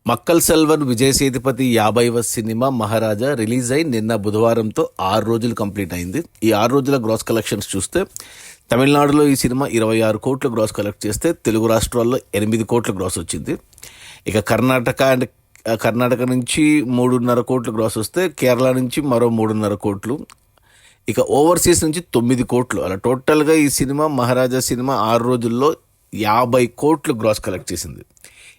Makkal Selvan Vijay Sethupathi 50వ cinema మహారాజా release అయి నిన్న బుధవారంతో 6 రోజులు కంప్లీట్ అయింది. ఈ 6 రోజుల గ్రాస్ కలెక్షన్స్ చూస్తే తమిళనాడులో ఈ సినిమా 26 కోట్లు గ్రాస్ కలెక్ట్ చేస్తే తెలుగు రాష్ట్రాల్లో 8 కోట్ల గ్రాస్ వచ్చింది. ఇక కర్ణాటక నుంచి 3.5 కోట్లు గ్రాస్ వస్తే కేరళ నుంచి మరో 3.5 కోట్లు, ఇక ఓవర్సీస్ నుంచి 9 కోట్లు. అలా టోటల్గా ఈ సినిమా మహారాజా సినిమా 6 రోజుల్లో 50 కోట్లు గ్రాస్ కలెక్ట్ చేసింది.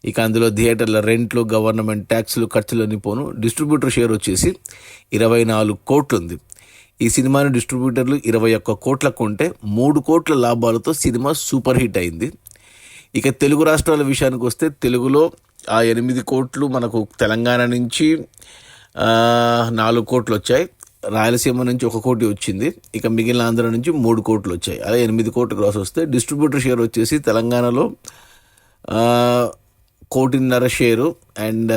ఇక అందులో థియేటర్ల రెంట్లు, గవర్నమెంట్ ట్యాక్స్లు, ఖర్చులన్నీ పోను డిస్ట్రిబ్యూటర్ షేర్ వచ్చేసి 24 కోట్లు ఉంది. ఈ సినిమాని డిస్ట్రిబ్యూటర్లు 21 కోట్లకు కొంటే 3 కోట్ల లాభాలతో సినిమా సూపర్ హిట్ అయింది. ఇక తెలుగు రాష్ట్రాల విషయానికి వస్తే తెలుగులో ఆ 8 కోట్లు మనకు తెలంగాణ నుంచి 4 కోట్లు వచ్చాయి, రాయలసీమ నుంచి 1 కోటి వచ్చింది, ఇక మిగిలిన ఆంధ్ర నుంచి 3 కోట్లు వచ్చాయి. అలా 8 కోట్లు గ్రాస్ వస్తే డిస్ట్రిబ్యూటర్ షేర్ వచ్చేసి తెలంగాణలో 1.5 కోటి షేరు అండ్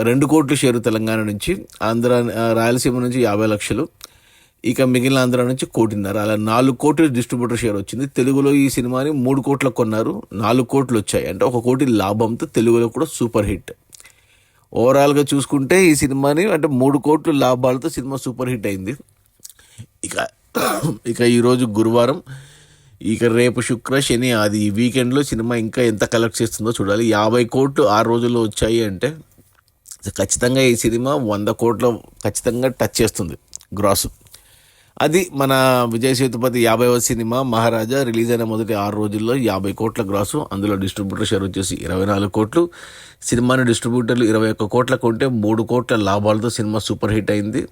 2 కోట్ల షేరు తెలంగాణ నుంచి, రాయలసీమ నుంచి 50 లక్షలు, ఇక మిగిలిన ఆంధ్ర నుంచి 1.5 కోటి. అలా 4 కోట్ల డిస్ట్రిబ్యూటర్ షేర్ వచ్చింది. తెలుగులో ఈ సినిమాని 3 కోట్లకు కొన్నారు, 4 కోట్లు వచ్చాయి, అంటే 1 కోటి లాభంతో తెలుగులో కూడా సూపర్ హిట్. ఓవరాల్గా చూసుకుంటే ఈ సినిమాని అంటే 3 కోట్ల లాభాలతో సినిమా సూపర్ హిట్ అయింది. ఇక ఈరోజు గురువారం, ఇక రేపు శుక్ర శని ఆది ఈ వీకెండ్లో సినిమా ఇంకా ఎంత కలెక్ట్ చేస్తుందో చూడాలి. 50 కోట్లు 6 రోజుల్లో వచ్చాయి అంటే ఖచ్చితంగా ఈ సినిమా 100 కోట్ల ఖచ్చితంగా టచ్ చేస్తుంది గ్రాస్. అది మన విజయ్ సేతుపతి 50వ సినిమా మహారాజా రిలీజ్ అయిన మొదటి 6 రోజుల్లో 50 కోట్ల గ్రాసు. అందులో డిస్ట్రిబ్యూటర్ షేర్ వచ్చేసి 24 కోట్లు. సినిమాని డిస్ట్రిబ్యూటర్లు 21 కోట్ల కొంటే 3 కోట్ల లాభాలతో సినిమా సూపర్ హిట్ అయింది.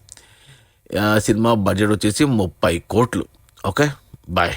సినిమా బడ్జెట్ వచ్చేసి 30 కోట్లు. Okay, bye.